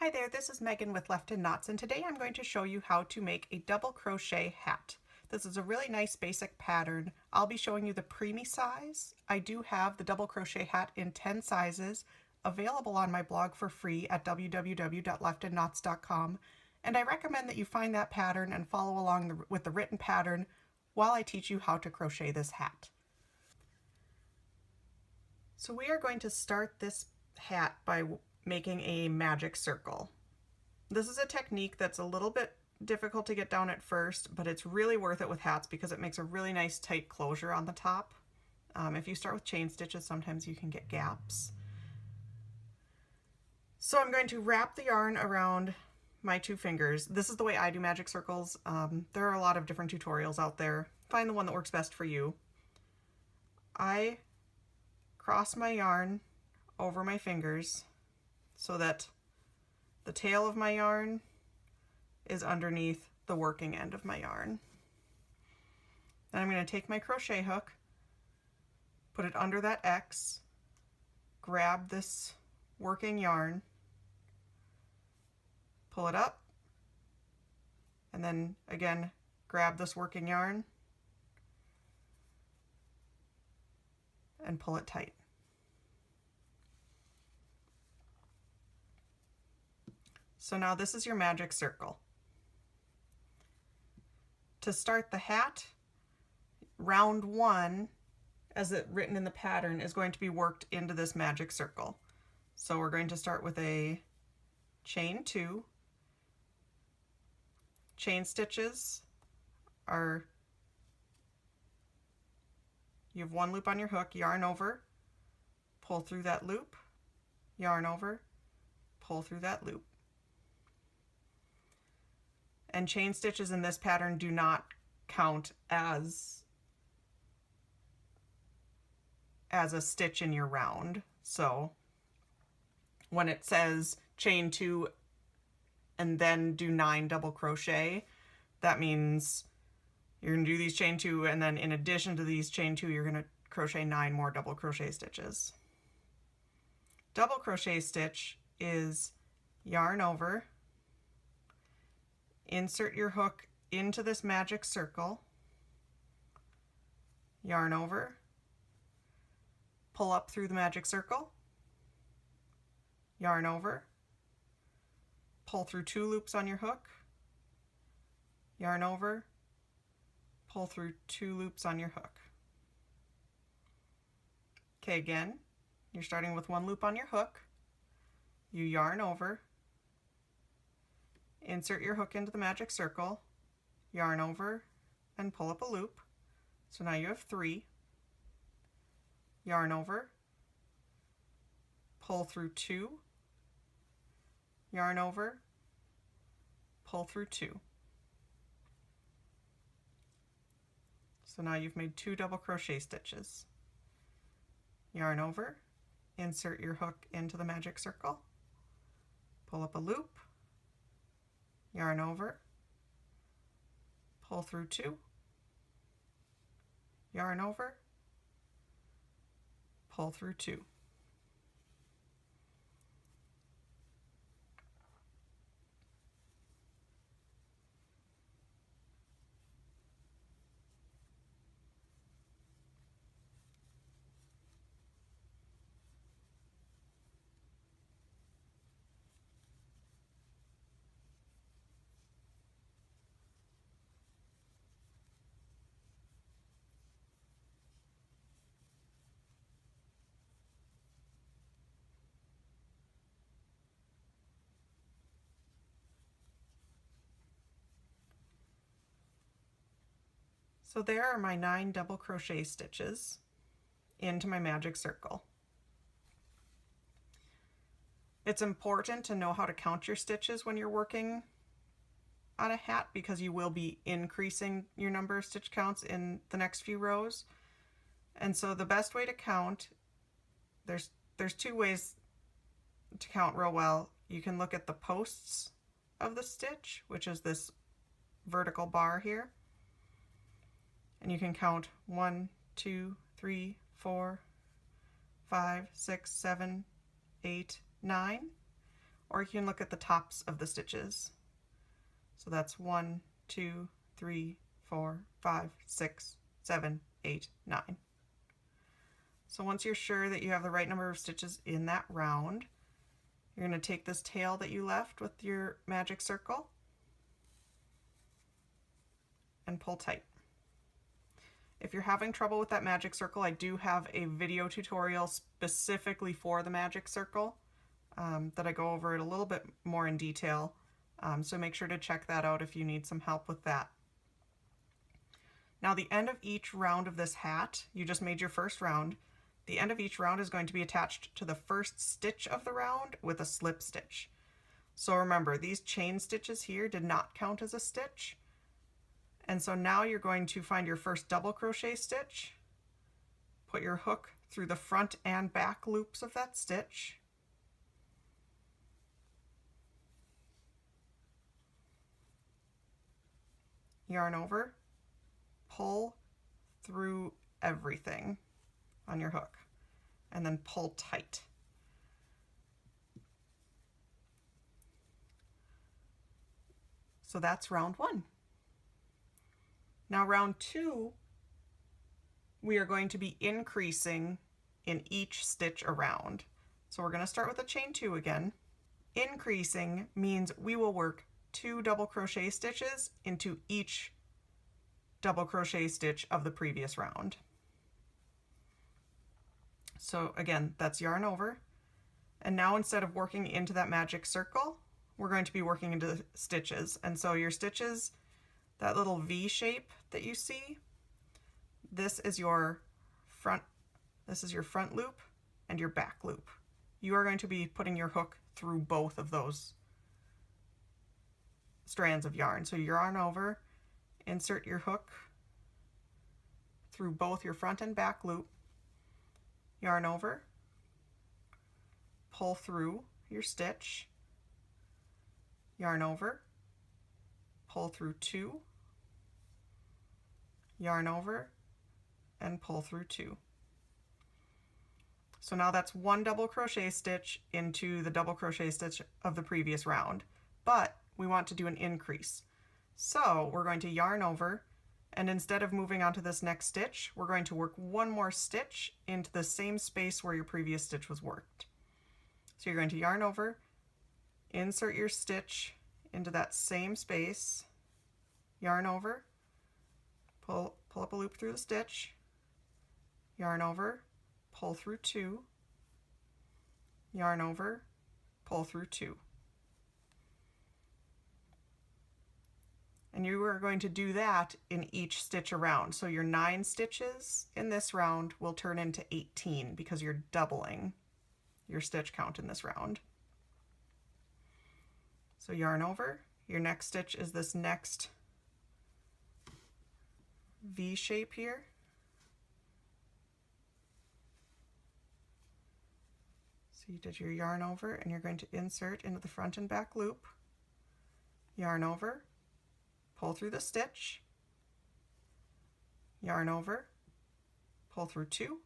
Hi there, this is Megan with Left in Knots, and today I'm going to show you how to make a double crochet hat. This is a really nice basic pattern. I'll be showing you the preemie size. I do have the double crochet hat in 10 sizes available on my blog for free at www.leftinknots.com, and I recommend that you find that pattern and follow along with the written pattern while I teach you how to crochet this hat. So we are going to start this hat by making a magic circle. This is a technique that's a little bit difficult to get down at first, but it's really worth it with hats because it makes a really nice tight closure on the top. If you start with chain stitches, sometimes you can get gaps. So I'm going to wrap the yarn around my two fingers. This is the way I do magic circles. There are a lot of different tutorials out there. Find the one that works best for you. I cross my yarn over my fingers so that the tail of my yarn is underneath the working end of my yarn. Then I'm going to take my crochet hook, put it under that X, grab this working yarn, pull it up, and then again grab this working yarn and pull it tight. So now this is your magic circle. To start the hat, round 1, as it written in the pattern, is going to be worked into this magic circle. So we're going to start with a chain 2. Chain stitches are, you have 1 loop on your hook, yarn over, pull through that loop, yarn over, pull through that loop. And chain stitches in this pattern do not count as a stitch in your round. So when it says chain 2 and then do 9 double crochet, that means you're going to do these chain 2, and then in addition to these chain 2 you're going to crochet 9 more double crochet stitches. Double crochet stitch is yarn over, insert your hook into this magic circle, yarn over, pull up through the magic circle, yarn over, pull through 2 loops on your hook, yarn over, pull through 2 loops on your hook. Okay, again, you're starting with 1 loop on your hook, you yarn over, insert your hook into the magic circle, yarn over, and pull up a loop. So now you have 3. Yarn over, pull through 2, yarn over, pull through 2. So now you've made 2 double crochet stitches. Yarn over, insert your hook into the magic circle, pull up a loop, yarn over, pull through 2, yarn over, pull through 2. So there are my 9 double crochet stitches into my magic circle. It's important to know how to count your stitches when you're working on a hat because you will be increasing your number of stitch counts in the next few rows. And so the best way to count, there's 2 ways to count real well. You can look at the posts of the stitch, which is this vertical bar here. And you can count 1, 2, 3, 4, 5, 6, 7, 8, 9. or you can look at the tops of the stitches. So that's 1, 2, 3, 4, 5, 6, 7, 8, 9. So once you're sure that you have the right number of stitches in that round, you're going to take this tail that you left with your magic circle and pull tight. If you're having trouble with that magic circle, I do have a video tutorial specifically for the magic circle that I go over it a little bit more in detail. So make sure to check that out if you need some help with that. Now the end of each round of this hat, you just made your first round, the end of each round is going to be attached to the first stitch of the round with a slip stitch. So remember, these chain stitches here did not count as a stitch. And so now you're going to find your first double crochet stitch, put your hook through the front and back loops of that stitch, yarn over, pull through everything on your hook, and then pull tight. So that's round 1. Now round 2, we are going to be increasing in each stitch around. So we're going to start with a chain 2 again. Increasing means we will work 2 double crochet stitches into each double crochet stitch of the previous round. So again, that's yarn over. And now instead of working into that magic circle, we're going to be working into the stitches. And so your stitches, that little V shape that you see, this is your front loop and your back loop. You are going to be putting your hook through both of those strands of yarn. So yarn over, insert your hook through both your front and back loop, yarn over, pull through your stitch, yarn over, pull through 2, yarn over, and pull through 2. So now that's 1 double crochet stitch into the double crochet stitch of the previous round, but we want to do an increase. So we're going to yarn over, and instead of moving on to this next stitch, we're going to work 1 more stitch into the same space where your previous stitch was worked. So you're going to yarn over, insert your stitch into that same space, yarn over, pull up a loop through the stitch, yarn over, pull through 2, yarn over, pull through 2. And you are going to do that in each stitch around. So your 9 stitches in this round will turn into 18 because you're doubling your stitch count in this round. So yarn over, your next stitch is this next V shape here. So you did your yarn over and you're going to insert into the front and back loop, yarn over, pull through the stitch, yarn over, pull through 2,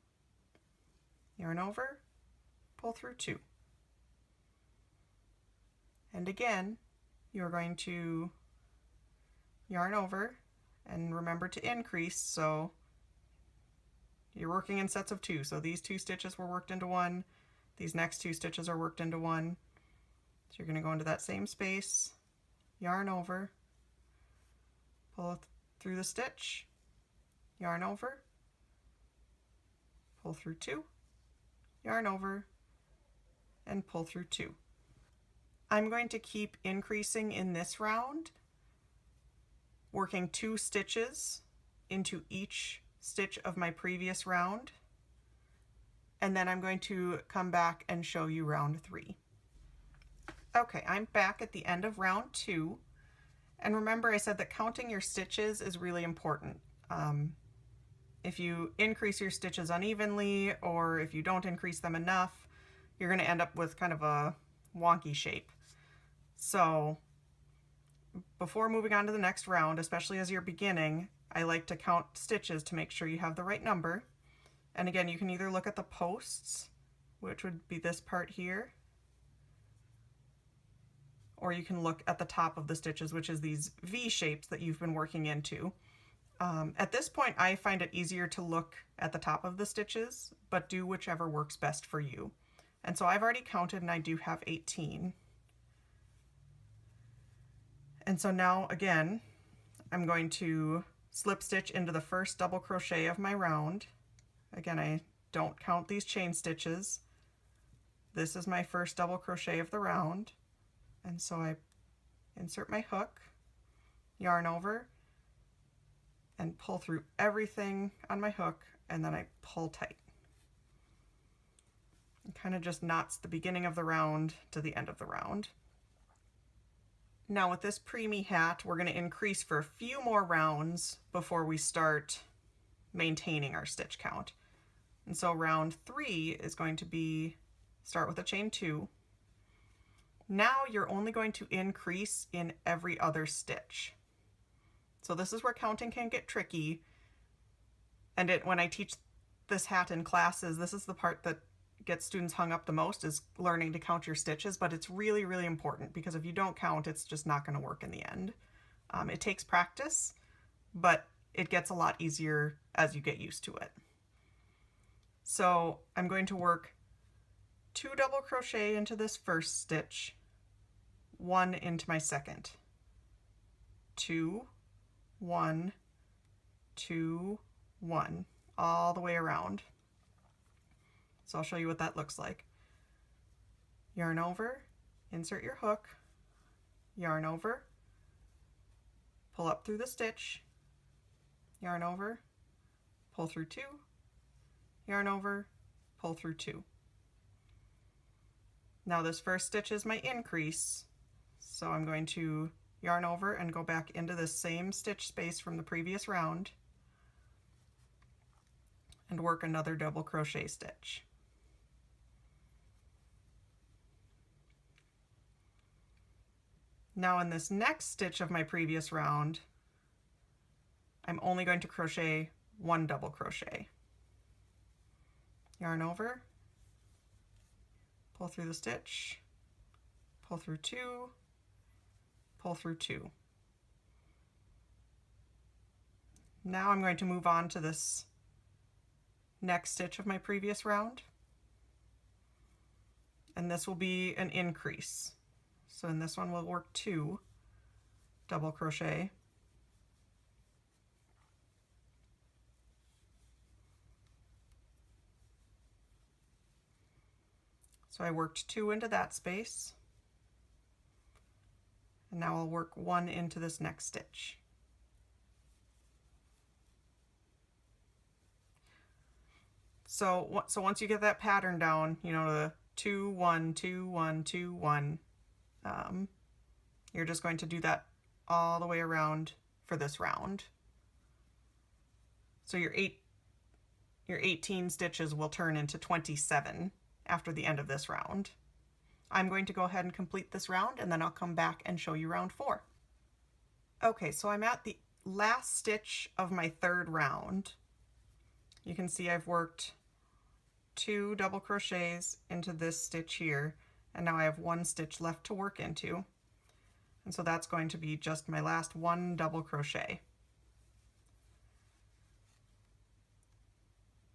yarn over, pull through 2. And again, you're going to yarn over and remember to increase, so you're working in sets of 2. So these 2 stitches were worked into 1, these next 2 stitches are worked into 1. So you're going to go into that same space, yarn over, pull through the stitch, yarn over, pull through 2, yarn over, and pull through 2. I'm going to keep increasing in this round, working 2 stitches into each stitch of my previous round, and then I'm going to come back and show you round 3. Okay, I'm back at the end of round 2, and remember I said that counting your stitches is really important. If you increase your stitches unevenly, or if you don't increase them enough, you're going to end up with kind of a wonky shape. So before moving on to the next round, especially as you're beginning, I like to count stitches to make sure you have the right number. And again, you can either look at the posts, which would be this part here, or you can look at the top of the stitches, which is these V shapes that you've been working into. At this point, I find it easier to look at the top of the stitches, but do whichever works best for you. And so I've already counted and I do have 18. And so now again, I'm going to slip stitch into the first double crochet of my round. Again, I don't count these chain stitches. This is my first double crochet of the round. And so I insert my hook, yarn over, and pull through everything on my hook, and then I pull tight. It kind of just knots the beginning of the round to the end of the round. Now with this preemie hat, we're going to increase for a few more rounds before we start maintaining our stitch count. And so round 3 is going to be, start with a chain 2. Now you're only going to increase in every other stitch. So this is where counting can get tricky. And when I teach this hat in classes, this is the part that gets students hung up the most, is learning to count your stitches, but it's really, really important because if you don't count, it's just not going to work in the end. It takes practice, but it gets a lot easier as you get used to it. So I'm going to work 2 double crochet into this first stitch, 1 into my second, 2, 1, 2, 1, all the way around. So I'll show you what that looks like. Yarn over, insert your hook, yarn over, pull up through the stitch, yarn over, pull through 2, yarn over, pull through 2. Now this first stitch is my increase, so I'm going to yarn over and go back into the same stitch space from the previous round and work another double crochet stitch. Now in this next stitch of my previous round, I'm only going to crochet 1 double crochet. Yarn over, pull through the stitch, pull through 2, pull through 2. Now I'm going to move on to this next stitch of my previous round, and this will be an increase. So in this one we'll work 2 double crochet, so I worked 2 into that space, and now I'll work 1 into this next stitch. So once you get that pattern down, you know, the 2, 1, 2, 1, 2, 1, you're just going to do that all the way around for this round. So your 18 stitches will turn into 27 after the end of this round. I'm going to go ahead and complete this round, and then I'll come back and show you round 4. Okay, so I'm at the last stitch of my third round. You can see I've worked 2 double crochets into this stitch here, and now I have 1 stitch left to work into. And so that's going to be just my last 1 double crochet.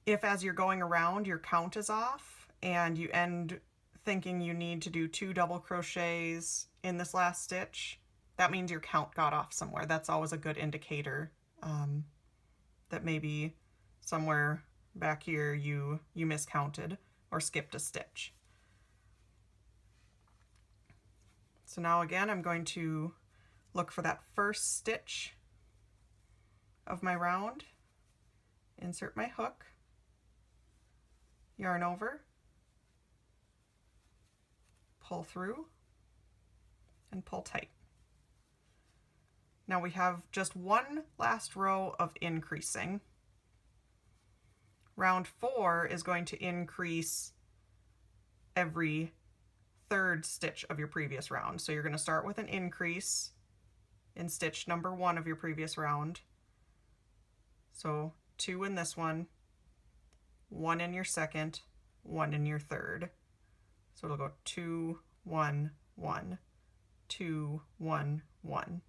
If as you're going around your count is off and you end thinking you need to do 2 double crochets in this last stitch, that means your count got off somewhere. That's always a good indicator that maybe somewhere back here you miscounted or skipped a stitch. So now again, I'm going to look for that first stitch of my round, insert my hook, yarn over, pull through, and pull tight. Now we have just 1 last row of increasing. Round 4 is going to increase every 3rd stitch of your previous round. So you're going to start with an increase in stitch number 1 of your previous round. So 2 in this one, 1 in your second, 1 in your third. So it'll go 2, 1, 1, 2, 1, 1.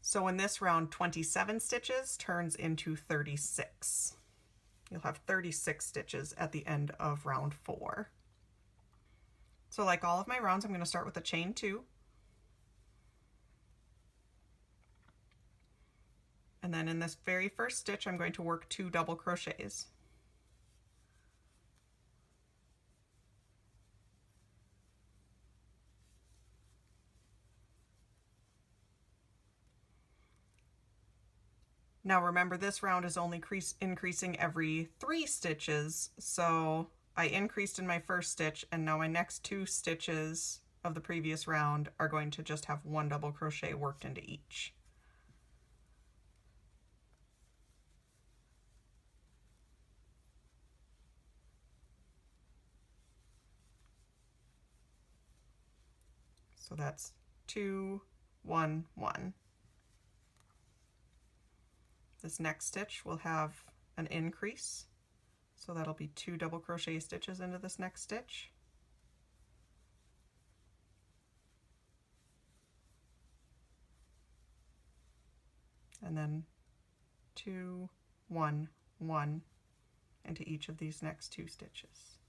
So in this round, 27 stitches turns into 36. You'll have 36 stitches at the end of round 4. So like all of my rounds, I'm going to start with a chain 2. And then in this very first stitch, I'm going to work 2 double crochets. Now remember, this round is only increasing every 3 stitches, so I increased in my first stitch, and now my next 2 stitches of the previous round are going to just have 1 double crochet worked into each. So that's 2, 1, 1. This next stitch will have an increase, so that'll be 2 double crochet stitches into this next stitch. And then 2, 1, 1 into each of these next 2 stitches.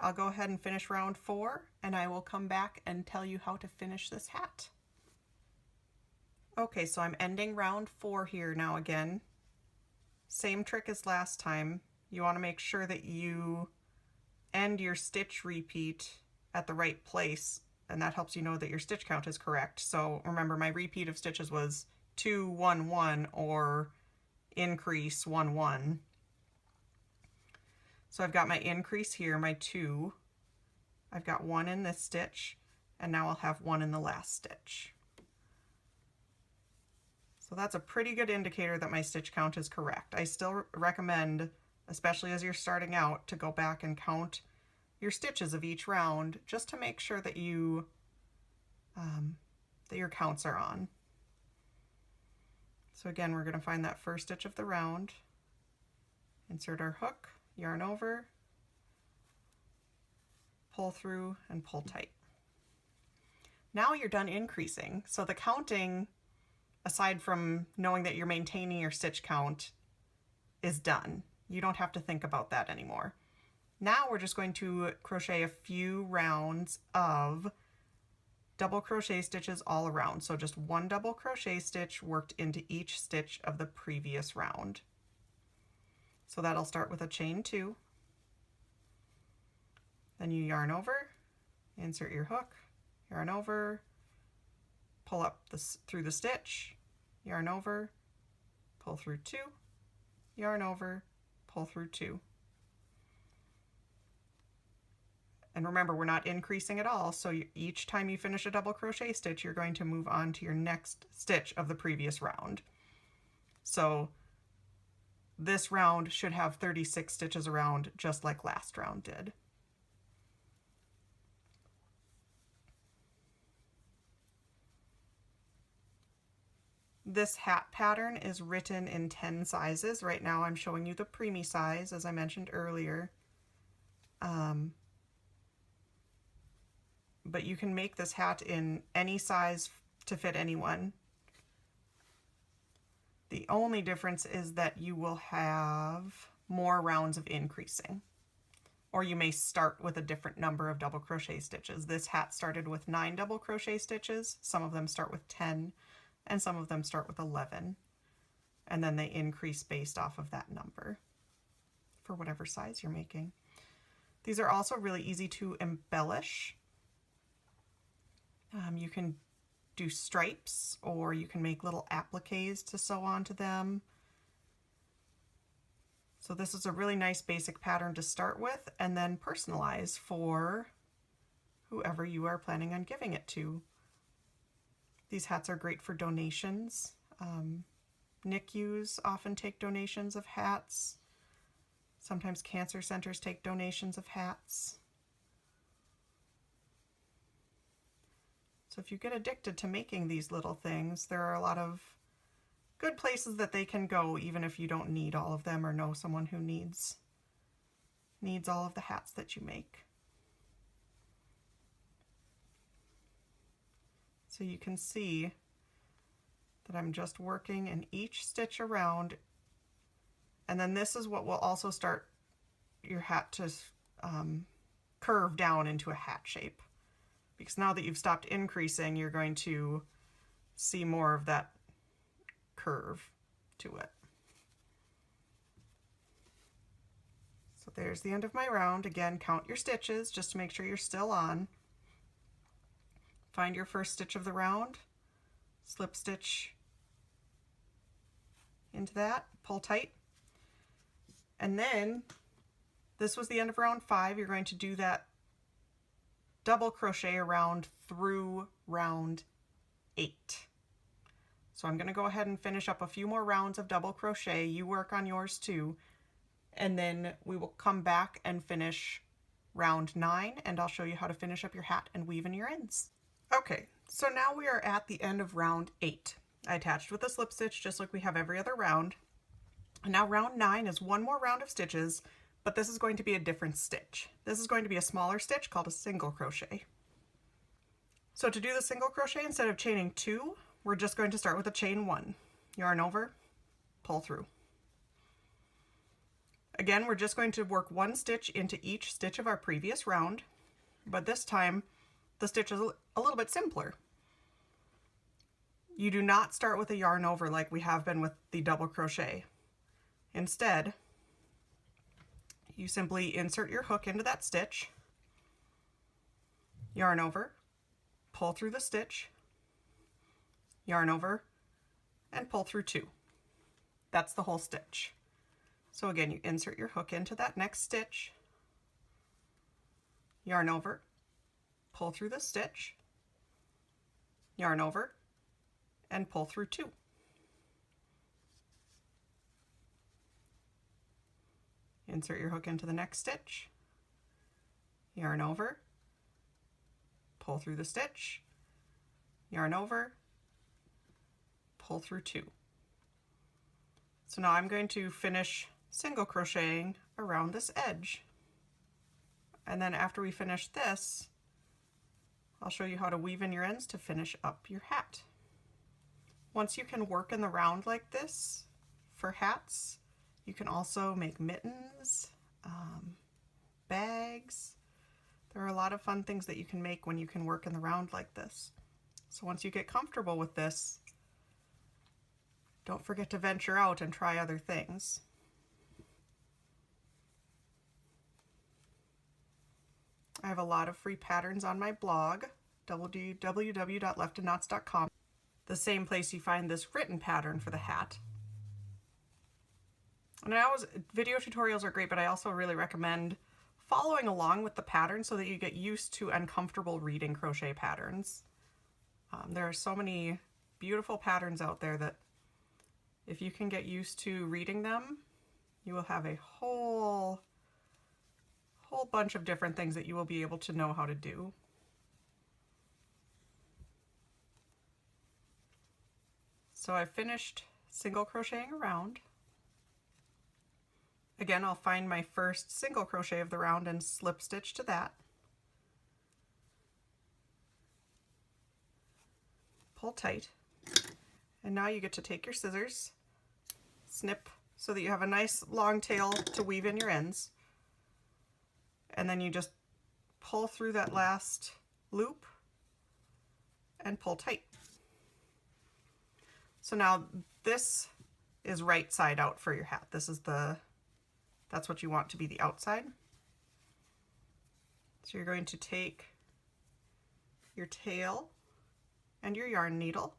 I'll go ahead and finish round 4, and I will come back and tell you how to finish this hat. Okay, so I'm ending round 4 here now again. Same trick as last time. You want to make sure that you end your stitch repeat at the right place, and that helps you know that your stitch count is correct. So remember, my repeat of stitches was 2, 1, 1 or increase 1, 1. So I've got my increase here, my 2. I've got 1 in this stitch, and now I'll have 1 in the last stitch. So that's a pretty good indicator that my stitch count is correct. I still recommend, especially as you're starting out, to go back and count your stitches of each round just to make sure that you that your counts are on. So again, we're going to find that first stitch of the round, insert our hook, yarn over, pull through, and pull tight. Now you're done increasing. So the counting, aside from knowing that you're maintaining your stitch count, is done. You don't have to think about that anymore. Now we're just going to crochet a few rounds of double crochet stitches all around. So just 1 double crochet stitch worked into each stitch of the previous round. So that'll start with a chain 2. Then you yarn over, insert your hook, yarn over, pull up through the stitch, yarn over, pull through 2, yarn over, pull through 2. And remember, we're not increasing at all, so each time you finish a double crochet stitch, you're going to move on to your next stitch of the previous round. So this round should have 36 stitches around, just like last round did. This hat pattern is written in 10 sizes. Right now I'm showing you the preemie size, as I mentioned earlier. But you can make this hat in any size to fit anyone. The only difference is that you will have more rounds of increasing, or you may start with a different number of double crochet stitches. This hat started with 9 double crochet stitches. Some of them start with 10, and some of them start with 11. And then they increase based off of that number for whatever size you're making. These are also really easy to embellish. You can do stripes, or you can make little appliques to sew onto them. So this is a really nice basic pattern to start with, and then personalize for whoever you are planning on giving it to. These hats are great for donations. NICUs often take donations of hats. Sometimes cancer centers take donations of hats. So if you get addicted to making these little things, there are a lot of good places that they can go even if you don't need all of them or know someone who needs all of the hats that you make. So you can see that I'm just working in each stitch around, and then this is what will also start your hat to curve down into a hat shape, because now that you've stopped increasing, you're going to see more of that curve to it. So there's the end of my round. Again, count your stitches just to make sure you're still on. Find your first stitch of the round, slip stitch into that, pull tight, and then this was the end of round 5. You're going to do that double crochet around through round 8. So I'm going to go ahead and finish up a few more rounds of double crochet. You work on yours too, and then we will come back and finish round 9, and I'll show you how to finish up your hat and weave in your ends. Okay, so now we are at the end of round 8. I attached with a slip stitch just like we have every other round. And now round 9 is one more round of stitches, but this is going to be a different stitch. This is going to be a smaller stitch called a single crochet. So to do the single crochet, instead of chaining 2, we're just going to start with a chain 1. Yarn over, pull through. Again, we're just going to work 1 stitch into each stitch of our previous round, but this time the stitch is a little bit simpler. You do not start with a yarn over like we have been with the double crochet. Instead, you simply insert your hook into that stitch, yarn over, pull through the stitch, yarn over, and pull through 2. That's the whole stitch. So again, you insert your hook into that next stitch, yarn over, pull through the stitch, yarn over, and pull through 2. Insert your hook into the next stitch, yarn over, pull through the stitch, yarn over, pull through 2. So now I'm going to finish single crocheting around this edge. And then after we finish this, I'll show you how to weave in your ends to finish up your hat. Once you can work in the round like this for hats, you can also make mittens, bags. There are a lot of fun things that you can make when you can work in the round like this. So once you get comfortable with this, don't forget to venture out and try other things. I have a lot of free patterns on my blog, www.leftandknots.com, the same place you find this written pattern for the hat. And video tutorials are great, but I also really recommend following along with the pattern so that you get used to and comfortable reading crochet patterns. There are so many beautiful patterns out there that if you can get used to reading them, you will have a whole bunch of different things that you will be able to know how to do. So I finished single crocheting around. Again, I'll find my first single crochet of the round and slip stitch to that. Pull tight. And now you get to take your scissors, snip so that you have a nice long tail to weave in your ends. And then you just pull through that last loop and pull tight. So now this is right side out for your hat. That's what you want to be the outside. So you're going to take your tail and your yarn needle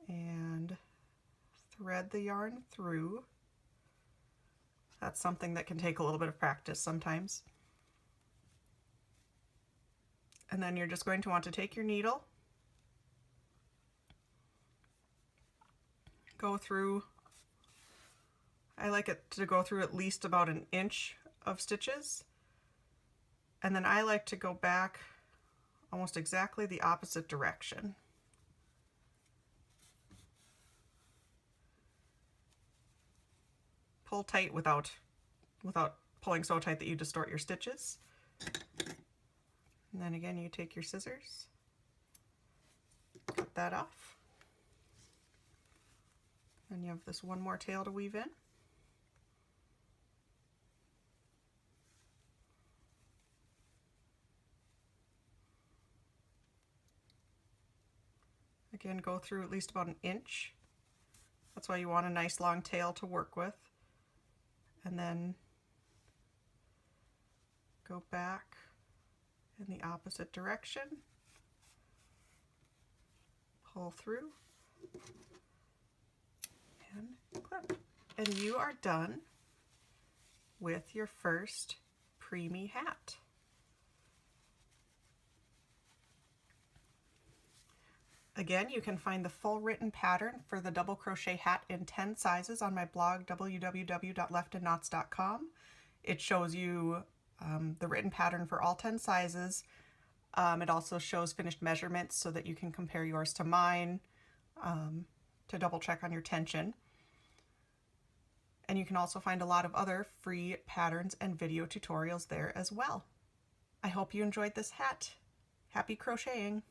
and thread the yarn through. That's something that can take a little bit of practice sometimes. And then you're just going to want to take your needle, go through, I like it to go through at least about an inch of stitches, and then I like to go back almost exactly the opposite direction. pull tight without pulling so tight that you distort your stitches. And then again, you take your scissors, cut that off. Then you have this one more tail to weave in. Again, go through at least about an inch. That's why you want a nice long tail to work with. And then go back in the opposite direction. Pull through and clip. And you are done with your first preemie hat. Again, you can find the full written pattern for the double crochet hat in 10 sizes on my blog, www.leftandknots.com. It shows you the written pattern for all 10 sizes. It also shows finished measurements so that you can compare yours to mine to double check on your tension. And you can also find a lot of other free patterns and video tutorials there as well. I hope you enjoyed this hat. Happy crocheting!